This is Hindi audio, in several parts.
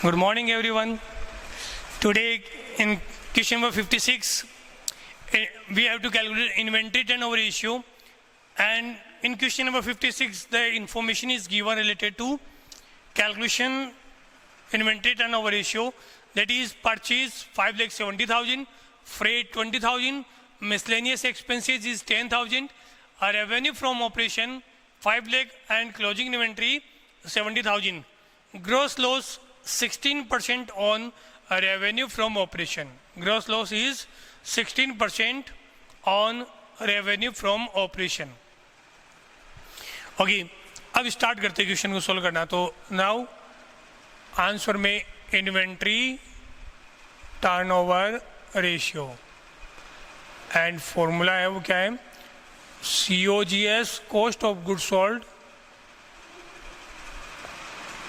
Good morning, everyone. Today, in question number 56, we have to calculate inventory turnover ratio. And in question number 56, the information is given related to calculation inventory turnover ratio. That is, purchase 5,70,000, freight 20,000, miscellaneous expenses is 10,000, a revenue from operation 5 lakh, and closing inventory 70,000. Gross loss 16% on revenue from operation. Gross loss is 16% on revenue from operation. Okay, अब स्टार्ट करते हैं क्वेश्चन को सोल्व करना. तो नाउ आंसर में inventory turnover ratio and formula है वो क्या है, COGS cost of goods sold,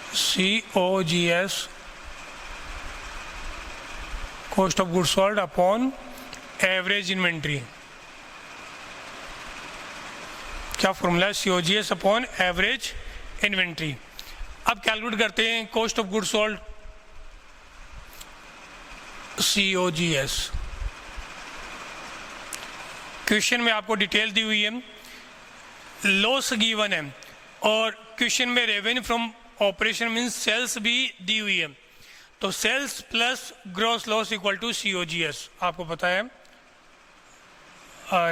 COGS cost of goods sold upon average inventory. क्या फॉर्मूला है, COGS अपॉन एवरेज इन्वेंट्री. अब कैलकुलेट करते हैं cost of goods sold, COGS. Question में आपको डिटेल दी हुई है, लॉस गिवन है और क्वेश्चन में revenue from operation means sales भी दी हुई है. तो sales plus gross loss equal to COGS. आपको पता है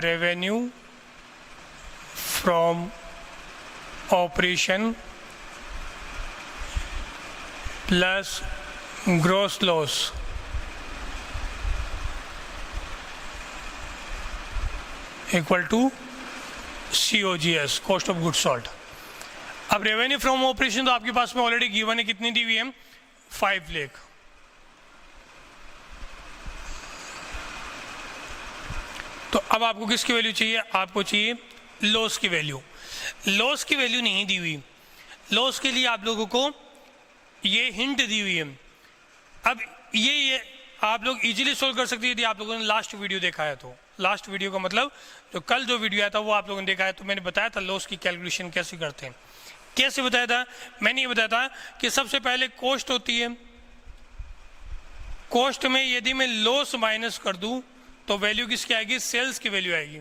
revenue from operation plus gross loss equal to COGS cost of goods sold. अब रेवेन्यू फ्रॉम ऑपरेशन तो आपके पास में ऑलरेडी गिवन है, कितनी दी हुई है, 5 लाख. तो अब आपको किसकी वैल्यू चाहिए, आपको चाहिए लॉस की वैल्यू. लॉस की वैल्यू नहीं दी हुई. लॉस के लिए आप लोगों को ये हिंट दी हुई है. अब ये आप लोग इजीली सोल्व कर सकते हैं यदि आप लोगों ने लास्ट वीडियो देखा है. तो लास्ट वीडियो का मतलब जो कल जो वीडियो आया था वो आप लोगों ने देखा है. तो मैंने बताया था लॉस की कैलकुलेशन कैसे करते हैं. कैसे बताया था, मैंने ये बताया था कि सबसे पहले कॉस्ट होती है. कॉस्ट में यदि मैं लॉस माइनस कर दूं तो वैल्यू किसकी आएगी, सेल्स की वैल्यू आएगी.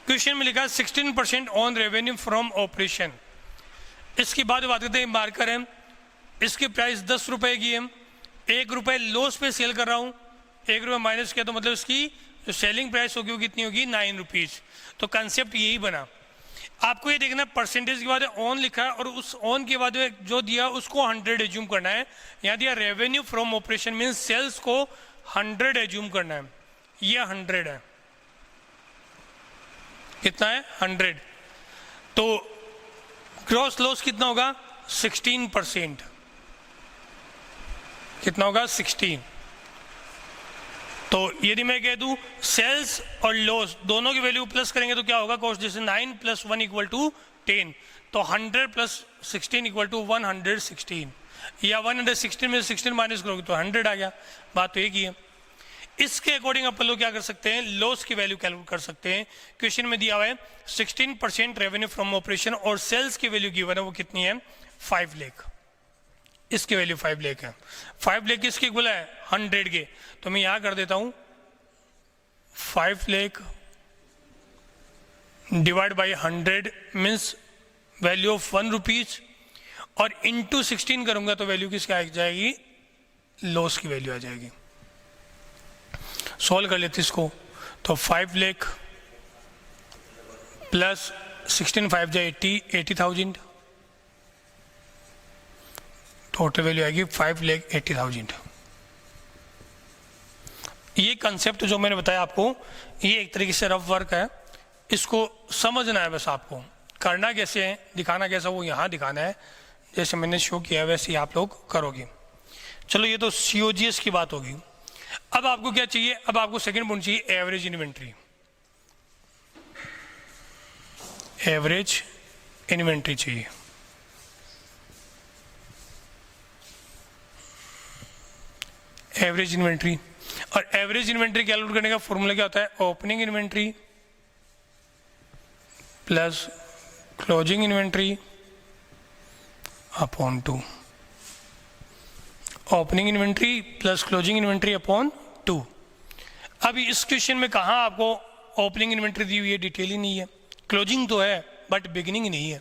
क्वेश्चन में लिखा है 16% ऑन रेवेन्यू फ्रॉम ऑपरेशन. इसकी बात करते हैं, मार्कर है, इसकी प्राइस 10 रुपए की है, 1 रुपए लॉस पे सेल कर रहा हूं, 1 रुपये माइनस किया तो मतलब इसकी जो सेलिंग प्राइस होगी वो कितनी होगी, 9 रुपीज़. तो कंसेप्ट यही बना. आपको ये देखना परसेंटेज के बाद ऑन लिखा है और उस ऑन के बाद जो दिया उसको 100 एज्यूम करना है. यहाँ दिया revenue from operation mean sales को 100 एज्यूम करना है. ये 100 है, कितना है 100. तो ग्रॉस लॉस कितना होगा, 16%. कितना होगा, 16. तो यदि मैं कह दूं सेल्स और लॉस दोनों की वैल्यू प्लस करेंगे तो क्या होगा, कॉस्ट जैसे 9 + 1 = 10. तो 100 + 16 = 116, या 116 में 16 माइनस करोगे तो 100 आ गया. बात तो एक ही है. इसके अकॉर्डिंग अपन लोग क्या कर सकते हैं, लॉस की वैल्यू कैलकुलेट कर सकते हैं. क्वेश्चन में दिया हुआ है 16% रेवेन्यू फ्रॉम ऑपरेशन और सेल्स की वैल्यू गिवन है वो कितनी है, 5 लाख. इसकी वैल्यू 5 लाख है. 5 लाख किसके इक्वल है, 100 के. तो मैं यहां कर देता हूं 5 lakh divide by 100 means value of 1 rupees और इंटू 16 करूंगा तो वैल्यू किसकी आ जाएगी, लॉस की वैल्यू आ जाएगी. सॉल्व कर लेते इसको. तो 5 लाख प्लस 16 5 जाए 80,000, टोटल वैल्यू आएगी 5,80,000. ये कंसेप्ट जो मैंने बताया आपको ये एक तरीके से रफ वर्क है, इसको समझना है बस. आपको करना कैसे है, दिखाना कैसा वो यहाँ दिखाना है. जैसे मैंने शो किया वैसे ही आप लोग करोगे. चलो ये तो COGS की बात होगी. अब आपको क्या चाहिए, अब आपको सेकंड पॉइंट चाहिए एवरेज इन्वेंट्री. एवरेज इन्वेंट्री चाहिए. एवरेज इन्वेंट्री, और एवरेज इन्वेंट्री कैलकुलेट करने का फॉर्मूला क्या होता है, opening inventory plus closing inventory upon 2. Opening inventory plus closing inventory upon 2। अभी इस क्वेश्चन में कहाँ आपको ओपनिंग इन्वेंट्री दी हुई है, डिटेल ही नहीं है, क्लोजिंग तो है बट बिगिनिंग नहीं है।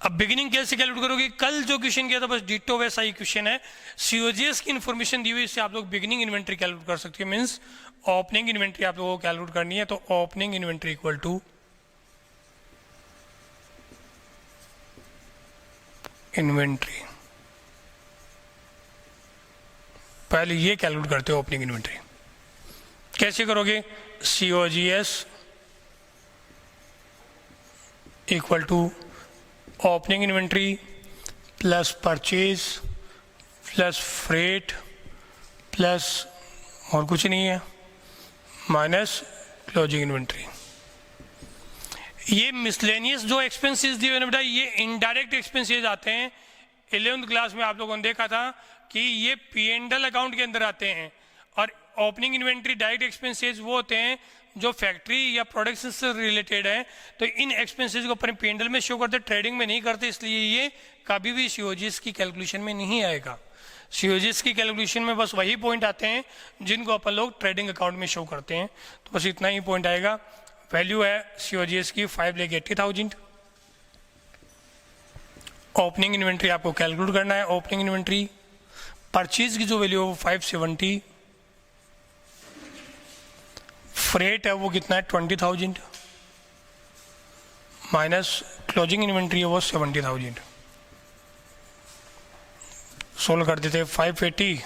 अब बिगिनिंग कैसे कैलकुलेट करोगे, कल जो क्वेश्चन किया था बस डिटो वैसा ही क्वेश्चन है। सीओजीएस की इन्फॉर्मेशन दी हुई, इससे आप लोग बिगिनिंग इन्वेंट्री कैलकुलेट कर सकते हैं, मीन्स ओपनिंग इन्वेंट्री आप लोगों को कैलकुलेट करनी है। तो opening inventory equal to inventory, पहले ये कैलकुलेट करते हो ओपनिंग इन्वेंट्री। कैसे करोगे, COGS equal to opening inventory plus purchase plus freight plus और कुछ नहीं है माइनस क्लोजिंग इन्वेंट्री। ये मिसलेनियस जो एक्सपेंसेस दिए हुए बेटा, ये इनडायरेक्ट एक्सपेंसेस आते हैं। 11th क्लास में आप लोगों ने देखा था कि ये P&L अकाउंट के अंदर आते हैं, और ओपनिंग इन्वेंट्री डायरेक्ट एक्सपेंसेस वो होते हैं जो फैक्ट्री या प्रोडक्शन से रिलेटेड है। तो इन एक्सपेंसेस को अपन P&L में शो करते, ट्रेडिंग में नहीं करते, इसलिए ये कभी भी सीओजीएस की कैलकुलेशन में नहीं आएगा। सीओजीएस की कैलकुलेशन में बस वही पॉइंट आते हैं जिनको अपन लोग ट्रेडिंग अकाउंट में शो करते हैं। तो बस इतना ही पॉइंट आएगा। वैल्यू है सीओजीएस की 5,80,000। ओपनिंग इन्वेंट्री आपको कैलकुलेट करना है। ओपनिंग इन्वेंट्री परचेज की जो वैल्यू है वो 570, फ्रेट है वो कितना है 20,000, माइनस क्लोजिंग इन्वेंट्री है वो 70,000। सोल्व कर देते 580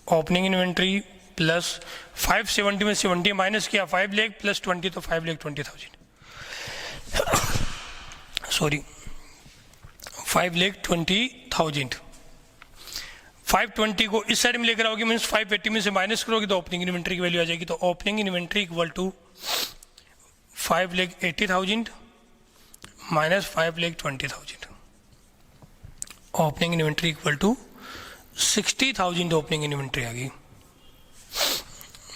ओपनिंग इन्वेंट्री प्लस 570 में 70 माइनस किया 5 लाख प्लस 20 तो 5,20,000, सॉरी 5,20,000। 520 को इस साइड में लेकर आओगे मीन्स 580 में से माइनस करोगे तो ओपनिंग इन्वेंट्री की वैल्यू आ जाएगी। तो opening inventory equal to 5,80,000 minus 5,20,000। Opening inventory equal to 60,000 opening inventory आ गई।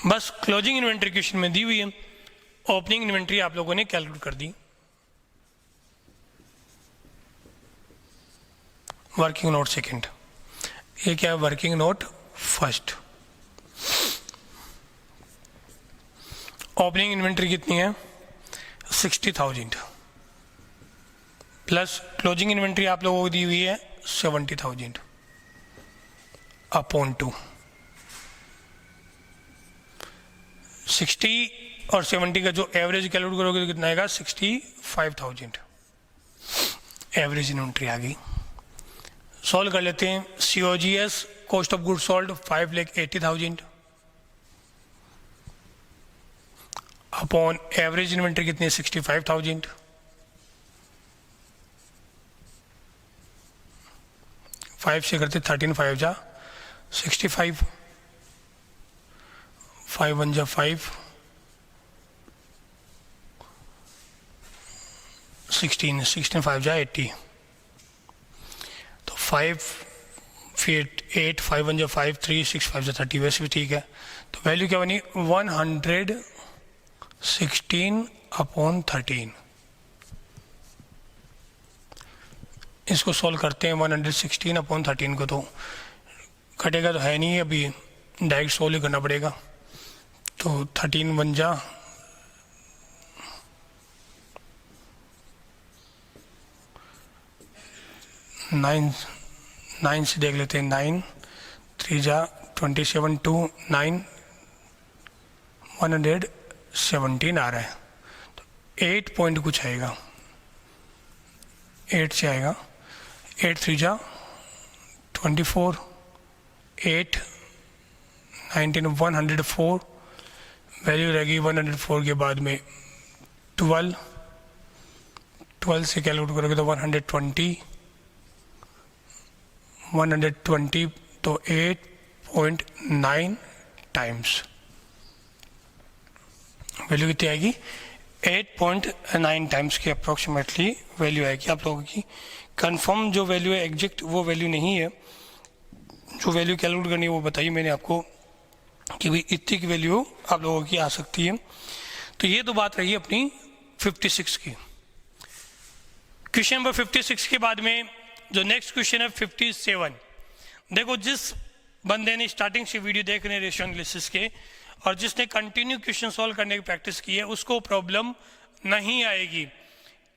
बस क्लोजिंग इन्वेंट्री क्वेश्चन में दी हुई है, ओपनिंग इन्वेंट्री आप लोगों ने कैलकुलेट कर दी। वर्किंग नोट सेकंड, ये क्या है working node first. Opening inventory कितनी है 60,000 प्लस क्लोजिंग इन्वेंट्री आप लोगों को दी हुई है 70,000 अपॉन 2। 60 और 70 का जो एवरेज कैलकुलेट करोगे तो कितना आएगा 65,000 एवरेज इन्वेंट्री आ गई। सॉल्व कर लेते हैं। COGS cost of good sold 5,80,000 upon average inventory कितनी है 65,000। 5 से करते 13 5 जा 65, 5 1 जा 5, 16 5 जा 80, तो 5 फिर 8 5 1 जा 5, 3 6 5 जा 30, वैसे भी ठीक है। तो वैल्यू क्या बनी 116 अपॉन 13। इसको सॉल्व करते हैं 116 अपॉन 13 को, तो कटेगा तो है नहीं, अभी डायरेक्ट सॉल्व ही करना पड़ेगा। तो 13 बन जा 9 से देख लेते हैं 9 3 जा 27 2 9 117 आ रहा है। तो 8 पॉइंट कुछ आएगा, 8 से आएगा 8 3 जा 24 8 19 104, वैल्यू रहेगी 104 के बाद में 12 से कैलकुलेट करोगे तो 120 तो 8.9 टाइम्स वैल्यू कितनी आएगी 8.9 टाइम्स की अप्रोक्सीमेटली वैल्यू आएगी। आप लोगों की कंफर्म जो वैल्यू है एग्जैक्ट वो वैल्यू नहीं है, जो वैल्यू कैलकुलेट करनी है वो बताइए मैंने आपको कि भाई इतनी की वैल्यू आप लोगों की आ सकती है। तो ये तो बात रही अपनी 56 की। क्वेश्चन नंबर 56 के बाद में जो नेक्स्ट क्वेश्चन है 57। देखो, जिस बंदे ने स्टार्टिंग से वीडियो देख रहे हैं रेशियो एनालिसिस के और जिसने कंटिन्यू क्वेश्चन सॉल्व करने की प्रैक्टिस की है उसको प्रॉब्लम नहीं आएगी।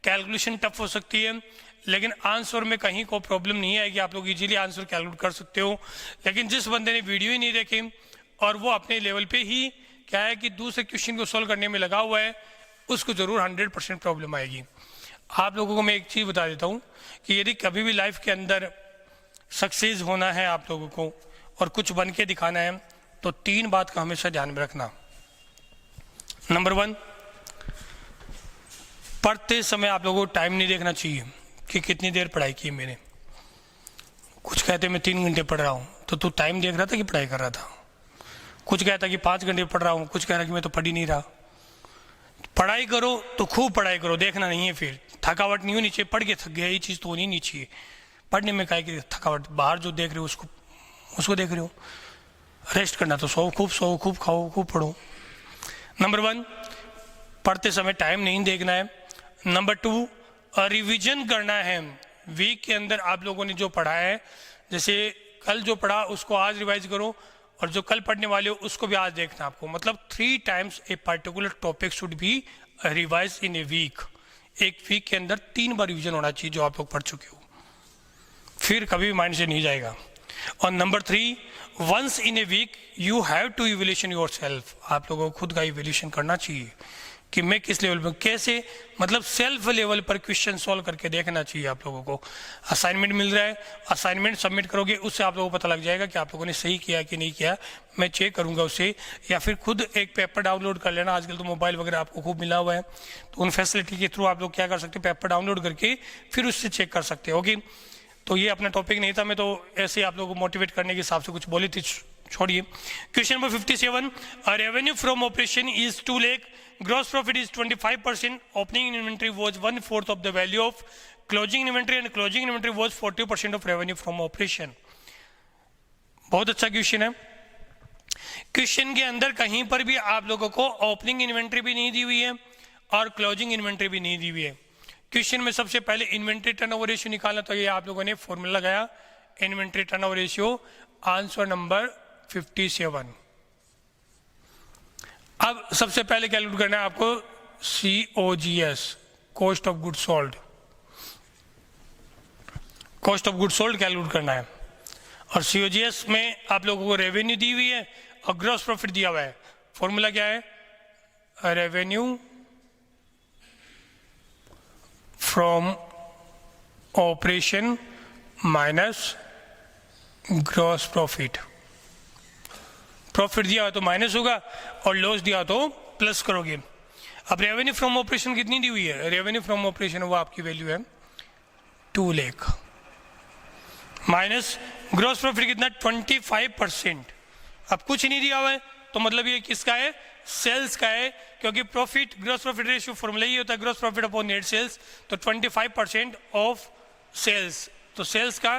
कैलकुलेशन टफ हो सकती है लेकिन आंसर में कहीं को प्रॉब्लम नहीं आएगी, आप लोग इजीली आंसर कैलकुलेट कर सकते हो। लेकिन जिस बंदे ने वीडियो ही नहीं देखी और वो अपने लेवल पे ही क्या है कि दूसरे क्वेश्चन को सॉल्व करने में लगा हुआ है, उसको ज़रूर 100% प्रॉब्लम आएगी। आप लोगों को मैं एक चीज़ बता देता हूँ कि यदि कभी भी लाइफ के अंदर सक्सेस होना है आप लोगों को और कुछ बन के दिखाना है तो 3 बात का हमेशा ध्यान में रखना। नंबर 1, पढ़ते समय आप लोगों को टाइम नहीं देखना चाहिए कि कितनी देर पढ़ाई की मैंने। कुछ कहते मैं 3 घंटे पढ़ रहा हूँ, तो तू टाइम देख रहा था कि पढ़ाई कर रहा था? कुछ कहता कि 5 घंटे पढ़ रहा हूँ, कुछ कह रहा कि मैं तो पढ़ ही नहीं रहा। पढ़ाई करो तो खूब पढ़ाई करो, देखना नहीं है फिर थकावट नहीं होनी चाहिए। पढ़ के थक गया ये चीज़ तो होनी नहीं चाहिए। पढ़ने में काहे की थकावट, बाहर जो देख रहे हो उसको देख रहे हो। रेस्ट करना तो सो खूब खाओ खूब पढ़ो। नंबर 1, पढ़ते समय टाइम नहीं देखना है। नंबर 2, रिवीजन करना है। वीक के अंदर आप लोगों ने जो पढ़ा है, जैसे कल जो पढ़ा उसको आज रिवाइज करो और जो कल पढ़ने वाले हो उसको भी आज देखना आपको। मतलब 3 times a particular topic should be revise in a week. एक वीक के अंदर 3 बार रिवीजन होना चाहिए जो आप लोग पढ़ चुके हो, फिर कभी भी माइंड से नहीं जाएगा। और number 3, once in a week you have to evaluation yourself. आप लोगों को खुद का इवैल्यूएशन करना चाहिए कि मैं किस लेवल पर, कैसे, मतलब सेल्फ लेवल पर क्वेश्चन सॉल्व करके देखना चाहिए। आप लोगों को असाइनमेंट मिल रहा है, असाइनमेंट सबमिट करोगे, उससे आप लोगों को पता लग जाएगा कि आप लोगों ने सही किया कि नहीं किया। मैं चेक करूंगा उससे, या फिर खुद एक पेपर डाउनलोड कर लेना। आजकल तो मोबाइल वगैरह आपको खूब मिला हुआ है, तो उन फैसिलिटी के थ्रू आप लोग क्या कर सकते हो, पेपर डाउनलोड करके फिर उससे चेक कर सकते हो। ओके, तो ये अपना टॉपिक नहीं था, मैं तो ऐसे आप लोगों को मोटिवेट करने के हिसाब से कुछ बोली थी, छोड़िए। Question number 57, revenue from operation is 2 lakh, gross profit is 25%, opening inventory was 1/4 of the value of closing inventory and closing inventory was 40% of revenue from operation। बहुत अच्छा क्वेश्चन है। क्वेश्चन के अंदर कहीं पर भी आप लोगों को ओपनिंग इन्वेंट्री भी नहीं दी हुई है और क्लोजिंग इन्वेंट्री भी नहीं दी हुई है। क्वेश्चन में सबसे पहले इन्वेंट्री टर्नओवर रेशियो निकालना, तो ये आप लोगों ने फॉर्मूला लगाया inventory turnover ratio, answer number 57। अब सबसे पहले कैलकुलेट करना है आपको COGS, cost of good sold. Cost of good sold calculate करना है और COGS में आप लोगों को रेवेन्यू दी हुई है और ग्रॉस प्रॉफिट दिया हुआ है। फॉर्मूला क्या है, revenue from operation minus gross profit. Profit दिया हो तो माइनस होगा और लॉस दिया हो तो प्लस करोगे। अब रेवेन्यू फ्रॉम ऑपरेशन कितनी दी हुई है, रेवेन्यू फ्रॉम ऑपरेशन वो आपकी वैल्यू है 2 लाख, माइनस ग्रॉस प्रॉफिट कितना 25%। अब कुछ नहीं दिया हुआ है तो मतलब ये किसका है, सेल्स का है, क्योंकि profit gross profit ratio formula ही होता है gross profit upon net sales. तो 25% ऑफ सेल्स, तो सेल्स का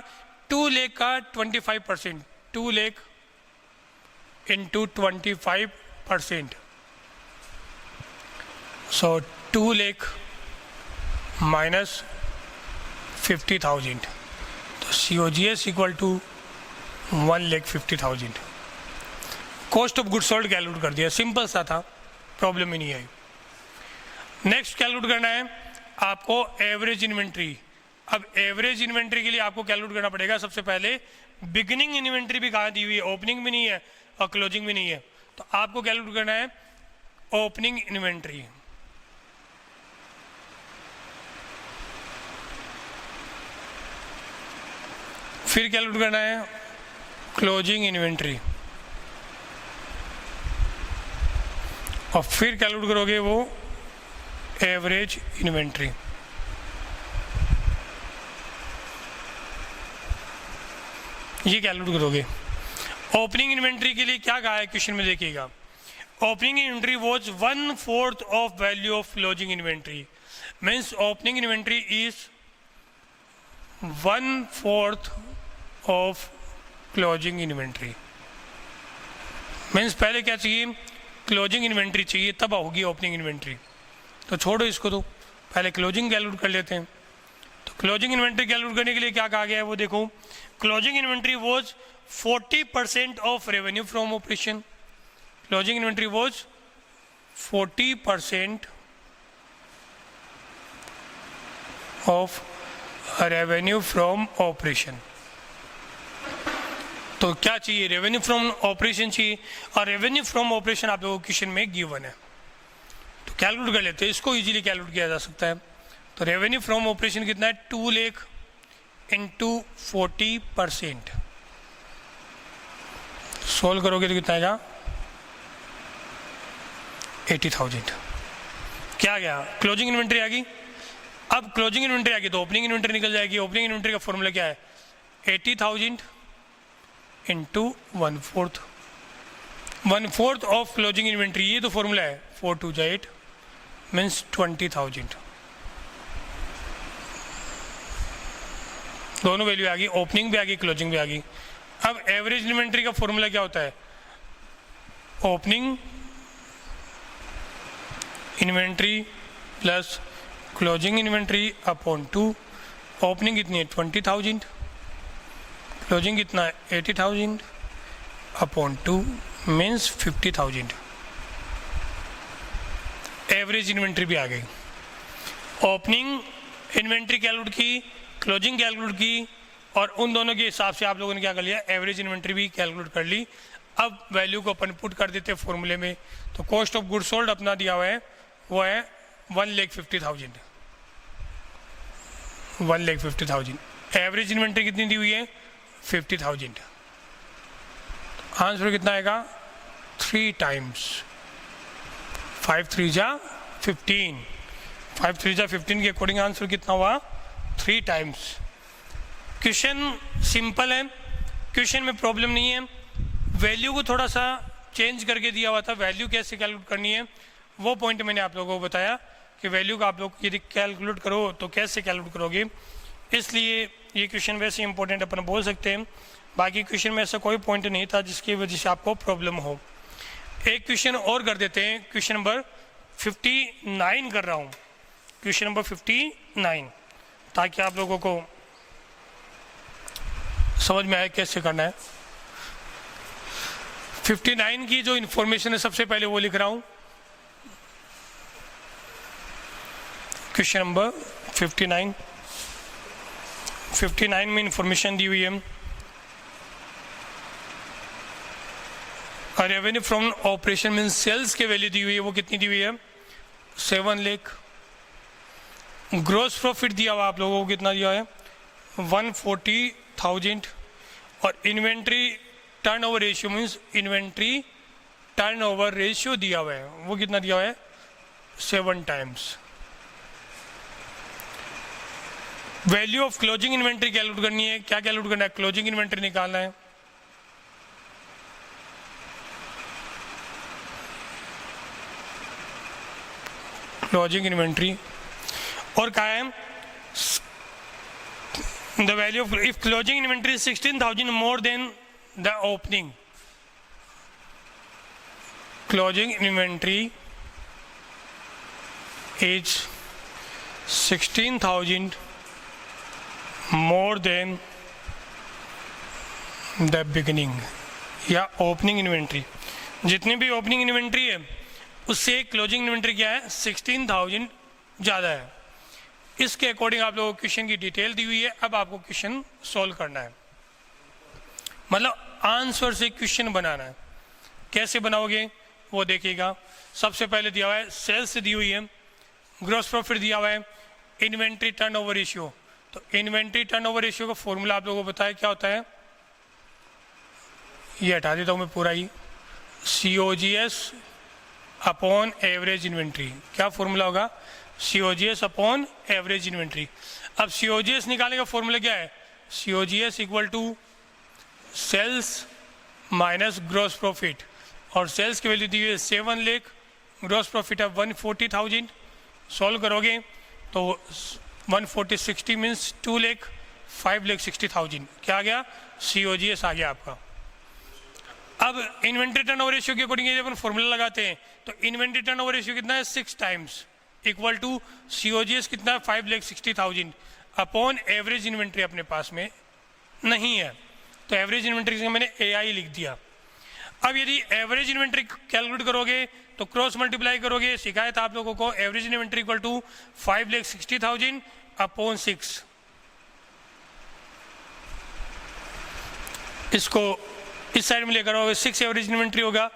2 लाख का 25%, 2 lakh into 25%, so 2 lakh minus 50,000, तो COGS equal to 1,50,000। Cost of good sold calculate कर दिया, सिंपल सा था, प्रॉब्लम ही नहीं आई। नेक्स्ट कैलकुलेट करना है आपको एवरेज इन्वेंट्री। अब एवरेज इन्वेंट्री के लिए आपको कैलकुलेट करना पड़ेगा सबसे पहले बिगिनिंग इन्वेंट्री भी कहाँ दी हुई है, ओपनिंग भी नहीं है और क्लोजिंग भी नहीं है, तो आपको कैलकुलेट करना है ओपनिंग इन्वेंट्री। फिर कैलकुलेट करना है क्लोजिंग इन्वेंट्री और फिर कैलकुलेट करोगे वो एवरेज इन्वेंट्री। ये कैलकुलेट करोगे। ओपनिंग इन्वेंट्री के लिए क्या कहा है क्वेश्चन में, देखिएगा, opening inventory was 1/4 of value of closing inventory, means opening inventory is 1/4 of closing inventory. Means पहले क्या चाहिए, क्लोजिंग इन्वेंट्री चाहिए, तब होगी ओपनिंग इन्वेंट्री। तो छोड़ो इसको, तो पहले क्लोजिंग कैलकुलेट कर लेते हैं। तो क्लोजिंग इन्वेंट्री कैलकुलेट करने के लिए क्या कहा गया है वो देखो, closing inventory was 40% of revenue from operation. Closing inventory was 40% of revenue from operation. तो क्या चाहिए, रेवेन्यू फ्रॉम ऑपरेशन चाहिए, और रेवेन्यू फ्रॉम ऑपरेशन आप लोगों को क्वेश्चन में गिवन है, तो कैलकुलेट कर लेते हैं, इसको इजीली कैलकुलेट किया जा सकता है। तो रेवेन्यू फ्रॉम ऑपरेशन कितना है, 2 लाख इंटू 40%, सोल्व करोगे तो कितना आएगा, 80,000। क्या गया, क्लोजिंग इन्वेंट्री आ गई। अब क्लोजिंग इन्वेंट्री आ गई तो ओपनिंग इन्वेंट्री निकल जाएगी। ओपनिंग इन्वेंट्री का फॉर्मूला क्या है, 80,000 इंटू 1/4, 1/4 ऑफ क्लोजिंग इन्वेंट्री, ये तो फॉर्मूला है, 4 2 जा 8 मीन्स 20,000। दोनों वैल्यू आ गई, ओपनिंग भी आ गई, क्लोजिंग भी आ गई। अब एवरेज इन्वेंट्री का फॉर्मूला क्या होता है, opening inventory plus closing inventory upon 2। Opening कितनी है, 20,000, क्लोजिंग कितना है, 80,000 अपॉन 2 मीन्स 50,000। एवरेज इन्वेंट्री भी आ गई। ओपनिंग इन्वेंट्री कैलकुलेट की, क्लोजिंग कैलकुलेट की, और उन दोनों के हिसाब से आप लोगों ने क्या कर लिया, एवरेज इन्वेंट्री भी कैलकुलेट कर ली। अब वैल्यू को अपन पुट कर देते हैं फॉर्मूले में। तो कॉस्ट ऑफ गुड सोल्ड अपना दिया हुआ है वो है 1,50,000, 1,50,000। एवरेज इन्वेंट्री कितनी दी हुई है, 50,000। आंसर कितना आएगा, 3 टाइम्स 5 3 जा 15, 5 3 जा 15 के अकॉर्डिंग आंसर कितना हुआ, 3 टाइम्स। क्वेश्चन सिंपल है, क्वेश्चन में प्रॉब्लम नहीं है। वैल्यू को थोड़ा सा चेंज करके दिया हुआ था, वैल्यू कैसे कैलकुलेट करनी है वो पॉइंट मैंने आप लोगों को बताया कि वैल्यू का आप लोग यदि कैलकुलेट करो तो कैसे कैलकुलेट करोगे, इसलिए ये क्वेश्चन वैसे इंपॉर्टेंट अपन बोल सकते हैं। बाकी क्वेश्चन में ऐसा कोई पॉइंट नहीं था जिसकी वजह से आपको प्रॉब्लम हो। एक क्वेश्चन और कर देते हैं, क्वेश्चन नंबर 59 कर रहा हूँ, क्वेश्चन नंबर 59, ताकि आप लोगों को समझ में आए कैसे करना है। 59 की जो इंफॉर्मेशन है सबसे पहले वो लिख रहा हूँ। क्वेश्चन नंबर 59 में इंफॉर्मेशन दी हुई है, revenue from operation mean sales के वैल्यू दी हुई है, वो कितनी दी हुई है, 7 लाख। ग्रॉस प्रॉफिट दिया हुआ आप लोगों को कितना दिया है, 140,000। और inventory turnover ratio means inventory turnover ratio दिया हुआ है, वो कितना दिया हुआ है, 7 times. Value of closing inventory calculate करनी है। क्या कैलकुलेट करना है, क्लोजिंग इन्वेंट्री निकालना है। क्लोजिंग इन्वेंट्री और क्या है, the value of if closing inventory 16,000 more than the opening, closing inventory is 16,000 more than the beginning या ओपनिंग इन्वेंट्री। जितनी भी ओपनिंग इन्वेंट्री है उससे क्लोजिंग इन्वेंट्री क्या है, 16,000 ज़्यादा है। इसके अकॉर्डिंग आप लोगों को क्वेश्चन की डिटेल दी हुई है। अब आपको क्वेश्चन सॉल्व करना है, मतलब आंसर से क्वेश्चन बनाना है। कैसे बनाओगे वो देखिएगा। सबसे पहले दिया हुआ है सेल्स दी हुई है, ग्रॉस प्रॉफिट दिया हुआ है, इन्वेंट्री टर्नओवर रेशियो। तो इन्वेंट्री टर्नओवर रेशियो का फॉर्मूला आप लोगों को बताया क्या होता है, ये हटा देता हूँ मैं पूरा ही, COGS अपॉन एवरेज इन्वेंट्री। क्या फॉर्मूला होगा, COGS अपॉन एवरेज इन्वेंट्री। अब COGS निकालने का फॉर्मूला क्या है, COGS equal to sales minus gross profit, और सेल्स की वैल्यू दी है 7 लाख, ग्रॉस प्रॉफिट है 140,000। सॉल्व करोगे तो 140 60 मीन्स 2 लाख 5,60,000। क्या आ गया, COGS आ गया आपका। अब इन्वेंट्री टर्नओवर रेशियो के अकॉर्डिंग जब अपन फॉर्मूला लगाते हैं तो इन्वेंट्री टर्नओवर रेशियो कितना है, 6 टाइम्स इक्वल टू COGS कितना है, 5,60,000। अपॉन एवरेज इन्वेंट्री अपने पास में नहीं है, तो एवरेज इन्वेंट्री से मैंने AI लिख दिया। अब यदि एवरेज इन्वेंट्री कैलकुलेट करोगे तो क्रॉस मल्टीप्लाई करोगे, शिकायत आप लोगों को, average inventory equal to 5,60,000 upon 6। इसको इस साइड में लेकर आओगे 6 एवरेज इन्वेंट्री होगा,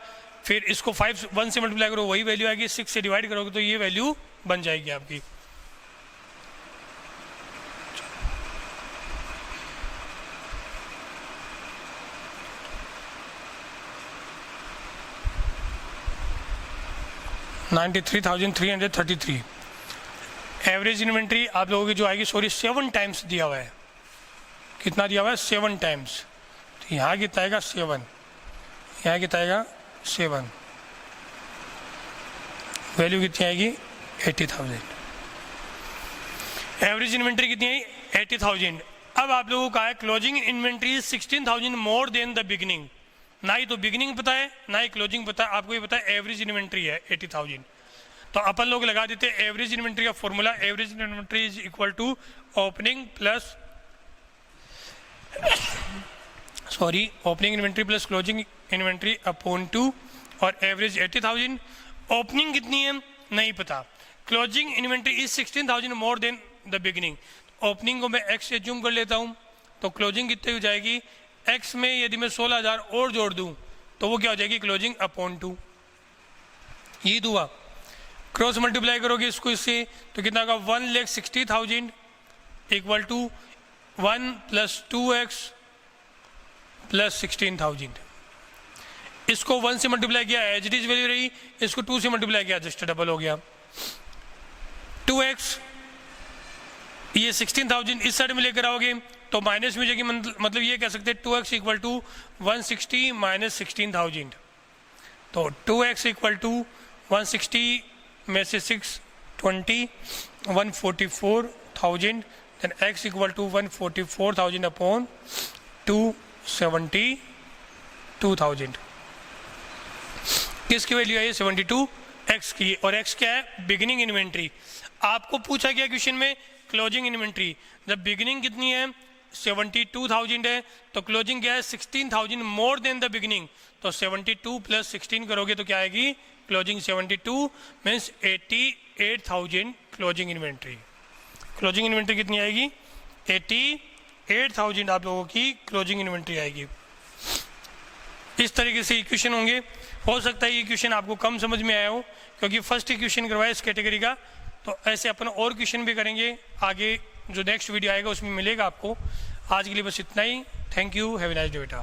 फिर इसको 1 से मल्टीप्लाई करो वही वैल्यू आएगी, 6 से डिवाइड करोगे तो ये वैल्यू बन जाएगी आपकी। $93,333 एवरेज इन्वेंट्री आप लोगों की जो आएगी, सॉरी 7 टाइम्स दिया हुआ है। कितना दिया हुआ है? 7 टाइम्स। तो यहाँ कितना आएगा? 7। यहाँ कितना आएगा? 7। वैल्यू कितनी आएगी? 80,000। एवरेज इन्वेंट्री कितनी आई? 80,000। अब आप लोगों का है closing inventory 16,000 more than the beginning. ना ही तो बिगिनिंग पता है ना ही क्लोजिंग पता है, आपको ये पता है एवरेज इन्वेंट्री है 80,000। तो अपन लोग लगा देते हैं एवरेज इन्वेंट्री का formula, average inventory is equal to opening inventory plus closing inventory upon 2 और एवरेज 80,000। ओपनिंग कितनी है नहीं पता, closing inventory is 16,000 more than the beginning. ओपनिंग को मैं x से जूम कर लेता हूँ, तो क्लोजिंग कितनी हो जाएगी? x में यदि मैं 16,000 और जोड़ दूं तो वो क्या हो जाएगी? Closing upon 2। ये हुआ, क्रॉस मल्टीप्लाई करोगे इसको इससे तो कितना होगा? 1,60,000 इक्वल टू 1 + 2x + 16,000। इसको 1 से मल्टीप्लाई किया, एज इट इज वैल्यू रही, इसको 2 से मल्टीप्लाई किया, जस्ट डबल हो गया। 2x ये 16,000 इस साइड में लेकर आओगे तो माइनस में जाएगी, मतलब ये कह सकते हैं 2x इक्वल टू 160 माइनस 16,000। तो 2x इक्वल टू 160 में से 620 144,000, then x equal to 144,000 upon 272,000। किसकी वैल्यू है? 72x की। और x क्या है? Beginning inventory. आपको पूछा गया क्वेश्चन में क्लोजिंग इन्वेंट्री, जब बिगिनिंग कितनी है? 72,000 है, तो क्लोजिंग क्या है? 16,000 मोर देन द बिगिनिंग। तो 72 + 16 करोगे तो क्या आएगी? Closing 72 means 88,000 closing inventory. Closing inventory कितनी आएगी? 88,000 आप लोगों की क्लोजिंग इन्वेंट्री आएगी। इस तरीके से इक्वेशन होंगे। हो सकता है ये क्वेश्चन आपको कम समझ में आया हो क्योंकि फर्स्ट इक्वेशन करवाया इस कैटेगरी का, तो ऐसे अपन और क्वेश्चन भी करेंगे आगे, जो नेक्स्ट वीडियो आएगा उसमें मिलेगा आपको। आज के लिए बस इतना ही। Thank you, have a nice day बेटा।